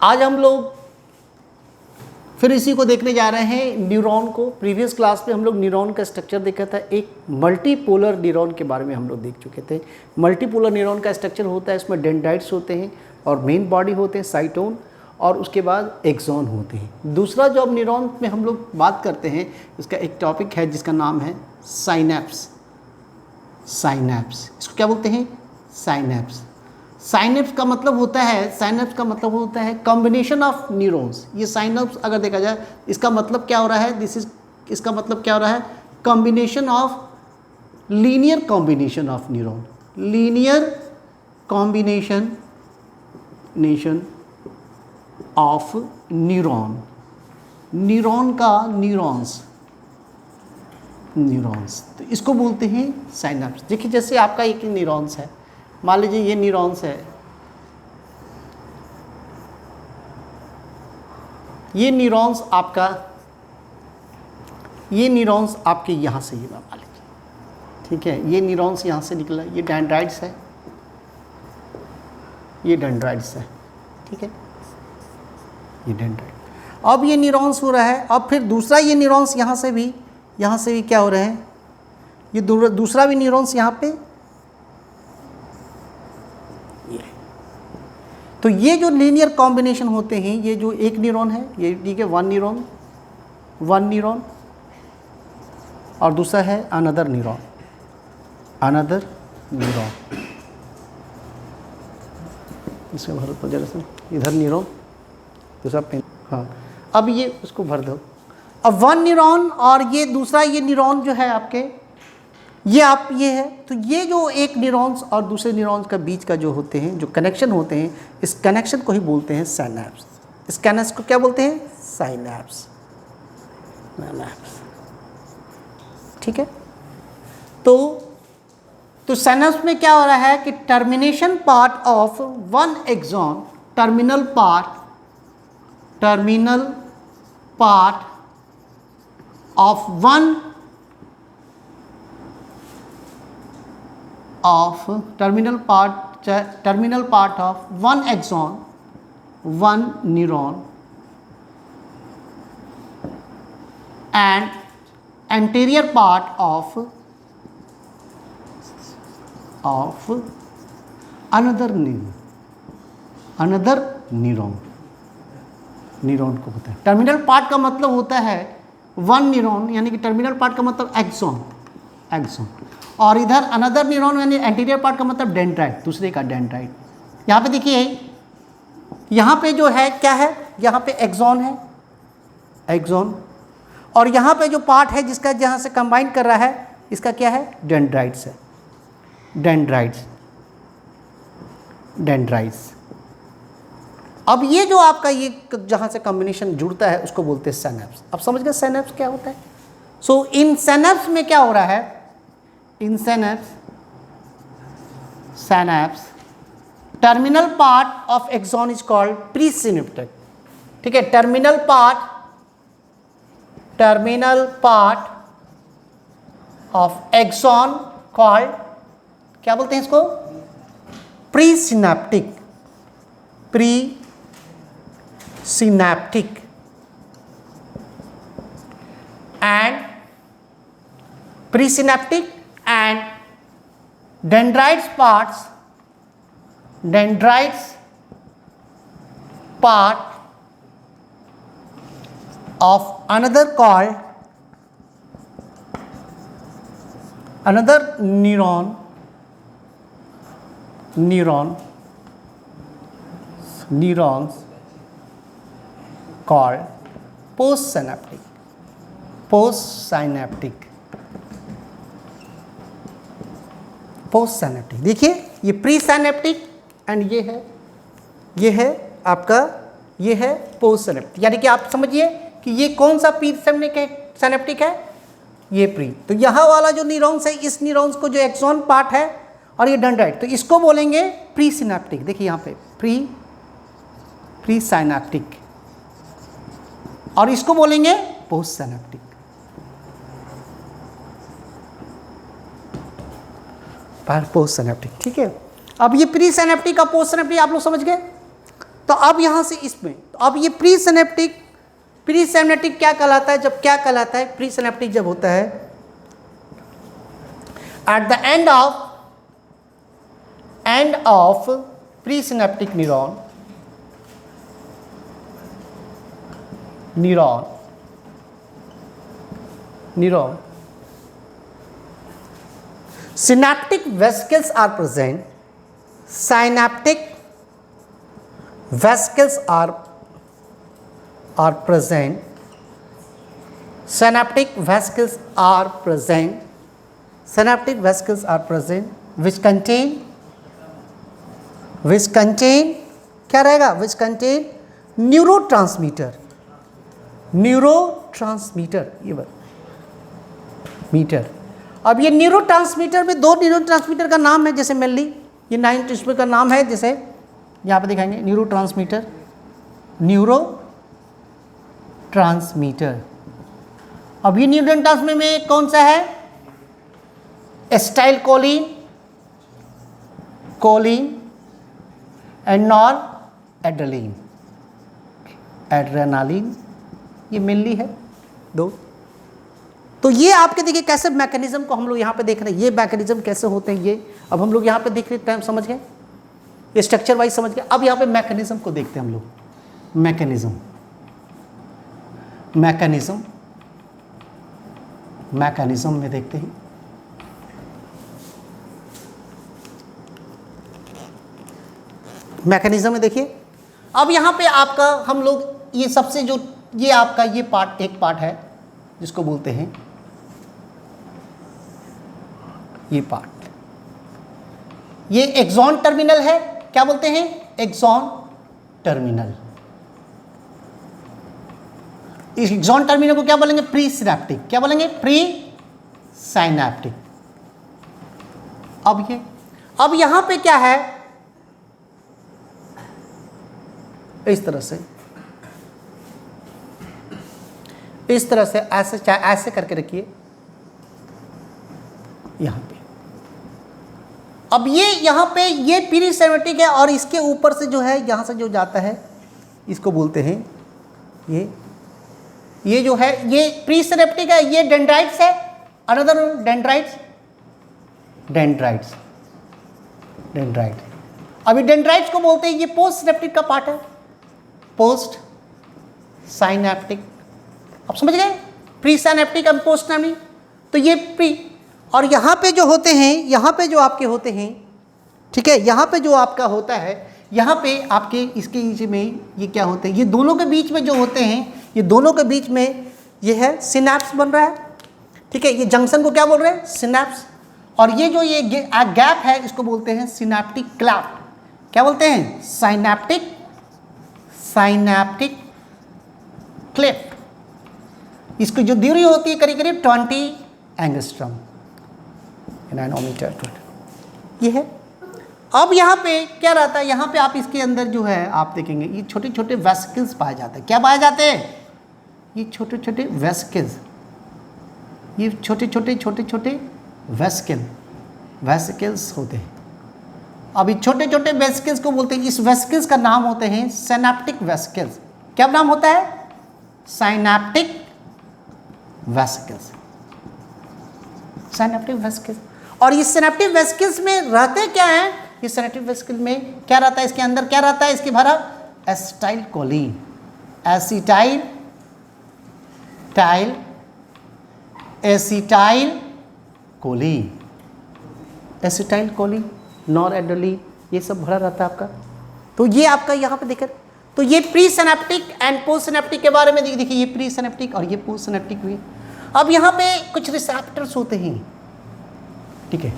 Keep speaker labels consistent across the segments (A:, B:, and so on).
A: आज हम लोग फिर इसी को देखने जा रहे हैं, न्यूरॉन को। प्रीवियस क्लास में हम लोग न्यूरॉन का स्ट्रक्चर देखा था। एक मल्टीपोलर न्यूरॉन के बारे में हम लोग देख चुके थे। मल्टीपोलर न्यूरॉन का स्ट्रक्चर होता है, इसमें डेंड्राइट्स होते हैं और मेन बॉडी होते हैं साइटोन, और उसके बाद एक्सॉन होते हैं। दूसरा जो अब न्यूरॉन में हम लोग बात करते हैं, इसका एक टॉपिक है जिसका नाम है साइनैप्स। साइनैप्स, इसको क्या बोलते हैं? साइनैप्स। साइनैप्स का मतलब होता है कॉम्बिनेशन ऑफ न्यूरॉन्स। ये साइनैप्स अगर देखा जाए, इसका मतलब क्या हो रहा है? इसका मतलब क्या हो रहा है? Combination of, linear combination of neuron. Linear combination of neuron. Neuron का न्यूरॉन्स, तो इसको बोलते हैं साइनैप्स। देखिए जैसे आपका एक न्यूरॉन्स है, मान लीजिए ये न्यूरॉन्स है, ये न्यूरॉन्स आपके यहाँ से ये मान लीजिए, ठीक है, ये न्यूरॉन्स यहाँ से निकला, ये डेंड्राइट्स है, ये डेंड्राइट्स है, ठीक है, ये डेंड्राइट। अब ये न्यूरॉन्स हो रहा है, अब फिर दूसरा ये न्यूरॉन्स यहाँ से भी क्या हो रहे हैं? ये दूसरा भी न्यूरॉन्स यहाँ पे, तो ये जो लीनियर कॉम्बिनेशन होते हैं, ये जो एक न्यूरॉन है, ये ठीक है, वन न्यूरॉन, और दूसरा है अनदर न्यूरॉन। इसमें भर दो जरा से, इधर न्यूरॉन, दूसरा पेन, हाँ, अब ये उसको भर दो। अब वन न्यूरॉन और ये दूसरा ये न्यूरॉन जो है आपके, ये है, तो ये जो एक न्यूरॉन्स और दूसरे न्यूरॉन्स का बीच का जो होते हैं, जो कनेक्शन होते हैं, इस कनेक्शन को ही बोलते हैं साइनैप्स। इस कनेक्शन को क्या बोलते हैं? साइनैप्स। ठीक है, तो साइनैप्स में क्या हो रहा है कि termination part of one axon, terminal part of one terminal part of one axon, one neuron, and anterior part of another neuron को होता है। टर्मिनल पार्ट का मतलब होता है वन न्यूरॉन, यानी कि टर्मिनल पार्ट का मतलब एक्सॉन, और इधर अनदर न्यूरॉन यानी एंटीरियर पार्ट का मतलब डेंड्राइट, दूसरे का डेंड्राइट। यहाँ पे देखिए, यहाँ पे जो है क्या है? यहाँ पे एक्सॉन है, और यहाँ पे जो पार्ट है जिसका जहाँ से कंबाइन कर रहा है, इसका क्या है? डेंड्राइट्स है, डेंड्राइट्स। अब ये जो आपका ये जहाँ से कॉम्बिनेशन जुड़ता है, उसको बोलते हैं साइनैप्स। अब समझ गए साइनैप्स क्या होता है? सो इन साइनैप्स में क्या हो रहा है? इन synapse terminal part of axon is called presynaptic। ठीक है, terminal part of axon called, क्या बोलते हैं इसको? प्रीसिनैप्टिक and dendrites part of another neurons called पोस्टसिनैप्टिक। देखिए, ये प्री सिनैप्टिक एंड ये है आपका, ये है पोस्टसिनैप्टिक। यानी कि आप समझिए कि ये कौन सा प्री सिनैप्टिक है? ये प्री। तो यहाँ वाला जो न्यूरॉन्स है, इस न्यूरॉन्स को जो एक्सॉन पार्ट है और ये डेंड्राइट, तो इसको बोलेंगे प्री सिनैप्टिक। देखिए यहाँ पे प्री सिनैप्टिक, और इसको बोलेंगे पोस्ट सिनैप्टिक। पोस्ट सिनैप्टिक, ठीक है। अब ये प्री सिनैप्टिक का पोस्ट सिनैप्टिक आप लोग समझ गए। तो अब यहाँ से इसमें, तो अब ये प्री सिनेप्टिक क्या कहलाता है? जब क्या कहलाता है? प्री सिनेप्टिक जब होता है at the end of pre synaptic neuron synaptic vesicles are present, synaptic vesicles are present, synaptic vesicles are present, synaptic vesicles are present which contain क्या रहेगा? which contain neurotransmitter, ये बात मीटर। अब ये neurotransmitter में दो न्यूरोट्रांसमीटर का नाम है, जैसे मेनली ये 9 ट्रांसमीटर का नाम है, जैसे यहाँ पे दिखाएंगे न्यूरोट्रांसमीटर। अब ये न्यूरोट्रांसमीटर में कौन सा है? Acetyl choline and nor adrenaline, ये मेनली है दो। तो ये आपके देखिए कैसे मैकेनिज्म को हम लोग यहाँ पे देख रहे हैं, ये मैकेनिज्म कैसे होते हैं, ये अब हम लोग यहाँ पे देख रहे हैं, टाइम समझ गए, ये स्ट्रक्चर वाइज समझ गए। अब यहाँ पे मैकेनिज्म को देखते हैं हम लोग, मैकेनिज्म में देखते हैं। मैकेनिज्म में देखिए, अब यहाँ पे आपका हम लोग ये सबसे जो ये आपका ये पार्ट, एक पार्ट है जिसको बोलते हैं ये पार्ट, ये एक्सॉन टर्मिनल है। क्या बोलते हैं? Axon terminal. इस एक्सॉन टर्मिनल को क्या बोलेंगे? Presynaptic. क्या बोलेंगे? Presynaptic. अब यहां पे क्या है? इस तरह से ऐसे करके रखिए यहां पे। अब ये यहां पे ये प्री सिनेप्टिक है और इसके ऊपर से जो है यहां से जो जाता है इसको बोलते हैं ये जो है ये प्री सिनेप्टिक है, ये डेंड्राइट्स है। Another dendrites. अभी डेंड्राइट्स को बोलते हैं, ये पोस्ट सिनेप्टिक का पार्ट है, पोस्ट साइनेप्टिक। अब समझ गए? प्री साइनेप्टिक और पोस्ट सिनेप्टिक। तो ये प्री, और यहाँ पे जो होते हैं, यहाँ पे जो आपके होते हैं, ठीक है, यहाँ पे जो आपका होता है, यहाँ पे आपके इसके नीचे में ये क्या होते हैं? ये दोनों के बीच में जो होते हैं, ये दोनों के बीच में ये है सिनैप्स बन रहा है, ठीक है। ये जंक्शन को क्या बोल रहे हैं? सिनैप्स। और ये जो ये गैप है इसको बोलते हैं सिनैप्टिक क्लेफ्ट। क्या बोलते हैं? Synaptic cleft. इसकी जो दूरी होती है करीब करीब 20 एंगस्ट्रॉम नैनोमीटर, ये है। अब यहाँ पे क्या रहता है? यहाँ पे आप इसके अंदर जो है आप देखेंगे ये छोटे छोटे वेसिकल्स पाए जाते हैं। क्या पाए जाते हैं? ये छोटे छोटे वेसिकल्स, ये छोटे छोटे वेसिकल्स होते हैं। अब ये छोटे छोटे वेसिकल्स को बोलते हैं, इस वेसिकल्स का नाम होते हैं सिनैप्टिक वेसिकल्स। क्या नाम होता है? Synaptic vesicles. Synaptic vesicles. और ये सिनैप्टिक वेसिकल्स में रहते क्या है? ये सिनैप्टिक वेसिकल में क्या रहता है? इसके अंदर क्या रहता है? इसके भरा एसिटाइल कोलिन, नॉरएड्रेनालिन, ये सब भरा रहता है आपका। तो ये आपका यहाँ पे देखिए, तो ये pre synaptic and post synaptic के बारे में देखिए, ये प्री सिनैप्टिक और ये पोस्ट सिनैप्टिक हुई। अब यहाँ पे कुछ रिसेप्टर्स होते हैं, ठीक है।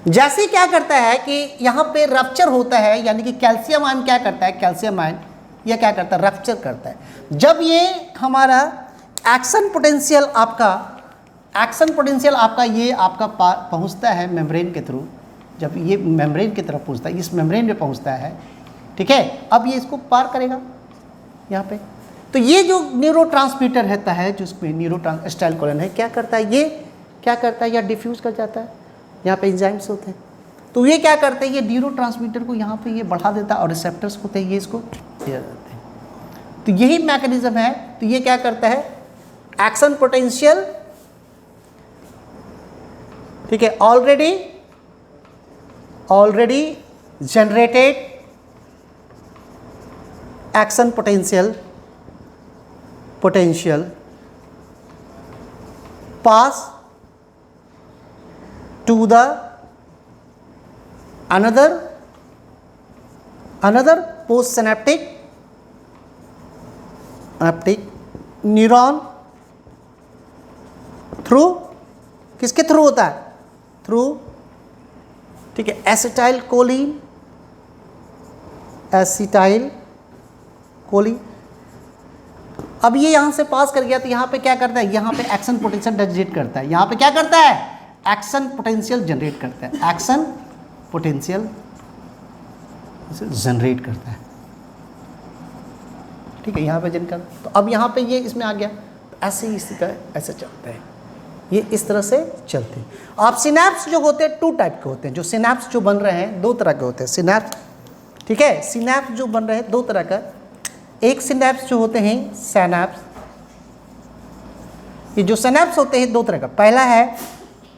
A: जैसे क्या करता है कि यहाँ पे रप्चर होता है, यानी कि कैल्शियम आयन क्या करता है? कैल्शियम आयन यह क्या करता है? रप्चर करता है। जब ये हमारा एक्शन पोटेंशियल आपका ये आपका पहुँचता है मेम्ब्रेन के थ्रू, जब ये मेम्ब्रेन की तरफ पहुँचता है, इस मेम्ब्रेन में पहुँचता है, ठीक है। अब ये इसको पार करेगा यहाँ पे। तो ये जो न्यूरोट्रांसमीटर रहता है, जिसमें एसिटाइलकोलिन है, क्या करता है? ये क्या करता है? या डिफ्यूज़ कर जाता है। यहाँ पे एंजाइम्स होते हैं, तो ये क्या करते हैं, ये न्यूरोट्रांसमीटर को यहाँ पे ये बढ़ा देता है और रिसेप्टर्स होते हैं ये इसको दे देते हैं। तो यही मैकेनिज्म है। तो ये क्या करता है, एक्शन पोटेंशियल, ठीक है, already generated action potential pass to the another post synaptic neuron through, किसके थ्रू होता है, थ्रू, ठीक है, एसिटाइल कोलिन। अब ये यहां से पास कर गया तो यहां पे क्या करता है, यहां पे एक्शन पोटेंशियल जनरेट करता है, यहां पे क्या करता है, एक्शन पोटेंशियल जनरेट करता है, एक्शन पोटेंशियल जनरेट करता है, ठीक है, यहाँ पे जनकर। तो अब यहाँ पे ये इसमें आ गया, तो ऐसे ही इसी का ऐसे चलता है, ये इस तरह से चलते हैं। आप सिनैप्स जो होते हैं 2 टाइप के होते हैं, जो सिनैप्स जो बन रहे हैं 2 तरह के होते हैं सिनैप्स, ठीक है, सिनैप्स जो बन रहे हैं 2 तरह का। एक सिनैप्स जो होते हैं सिनैप्स, ये जो सिनैप्स होते हैं 2 तरह का, पहला है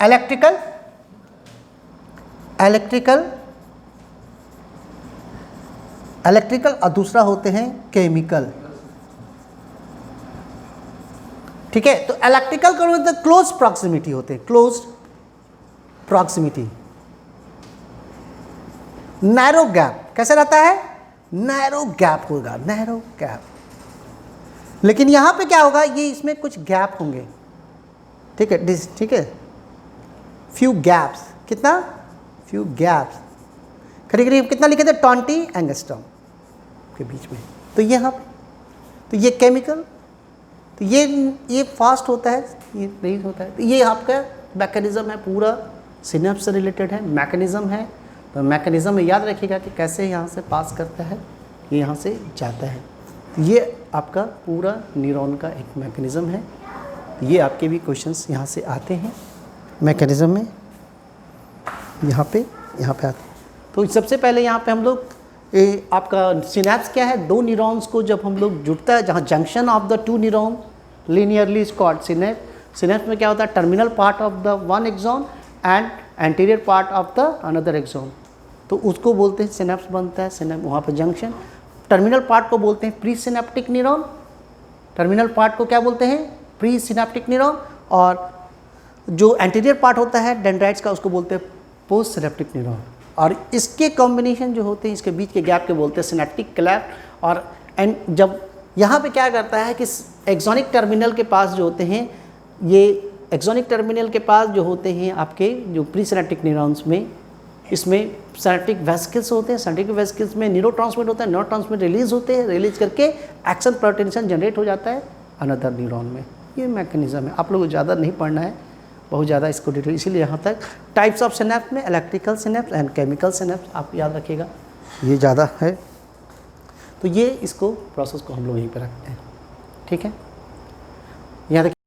A: इलेक्ट्रिकल और दूसरा होते हैं केमिकल, ठीक है। तो इलेक्ट्रिकल का मतलब क्लोज प्रॉक्सिमिटी होते हैं, क्लोज प्रॉक्सिमिटी, नैरो गैप, कैसे रहता है, नैरो गैप होगा, नैरो गैप। लेकिन यहां पे क्या होगा, ये इसमें कुछ गैप होंगे, ठीक है, ठीक है, फ्यू गैप्स, कितना, फ्यू गैप्स, करीब कितना लिखे थे, 20 एंगस्ट्रॉम के बीच में। तो यहाँ तो ये केमिकल, तो ये फास्ट होता है, ये तेज होता है। तो ये आपका मैकेनिज्म है, पूरा सिनैप्स से रिलेटेड है, मैकेनिज्म है। तो मैकेनिज्म में याद रखिएगा कि कैसे यहाँ से पास करता है, ये यहाँ से जाता है। ये आपका पूरा न्यूरॉन का एक मैकेनिज्म है। ये आपके भी क्वेश्चंस यहाँ से आते हैं मैकेनिज्म में, यहाँ पे आते हैं। तो सबसे पहले यहाँ पे हम लोग आपका सिनैप्स क्या है, 2 न्यूरॉन्स को जब हम लोग जुड़ता है, जहाँ junction of the 2 neuron linearly is called synapse. Synapse में क्या होता है, terminal part of the 1 axon and anterior part of the another axon, तो उसको बोलते हैं सिनैप्स बनता है, सिनैप्स वहाँ पर जंक्शन। टर्मिनल पार्ट को बोलते हैं pre synaptic neuron, terminal part को क्या बोलते हैं, प्री सिनैप्टिक न्यूरॉन। और जो एंटीरियर पार्ट होता है डेंड्राइट्स का, उसको बोलते हैं पोस्ट सिनैप्टिक न्यूरॉन। और इसके कॉम्बिनेशन जो होते हैं, इसके बीच के गैप के बोलते हैं सिनैप्टिक क्लेफ्ट। और एंड जब यहाँ पे क्या करता है कि एक्सोनिक टर्मिनल के पास जो होते हैं, ये एक्सोनिक टर्मिनल के पास जो होते हैं आपके जो प्री सिनैप्टिक न्यूरॉन्स में, इसमें सिनैप्टिक वेसिकल्स होते हैं, सिनैप्टिक वेसिकल्स में न्यूरोट्रांसमिट होता है, न्यूरोट्रांसमिट रिलीज होते हैं, रिलीज करके एक्शन पोटेंशियल जनरेट हो जाता है अनदर न्यूरॉन में। ये मैकेनिज्म है, आप लोगों को ज़्यादा नहीं पढ़ना है, बहुत ज़्यादा इसको डिटेल, इसीलिए यहाँ तक। टाइप्स ऑफ सिनैप्स में electrical synapse and chemical synapse आप याद रखिएगा, ये ज़्यादा है। तो ये इसको प्रोसेस को हम लोग यहीं पर रखते हैं, ठीक है। यहाँ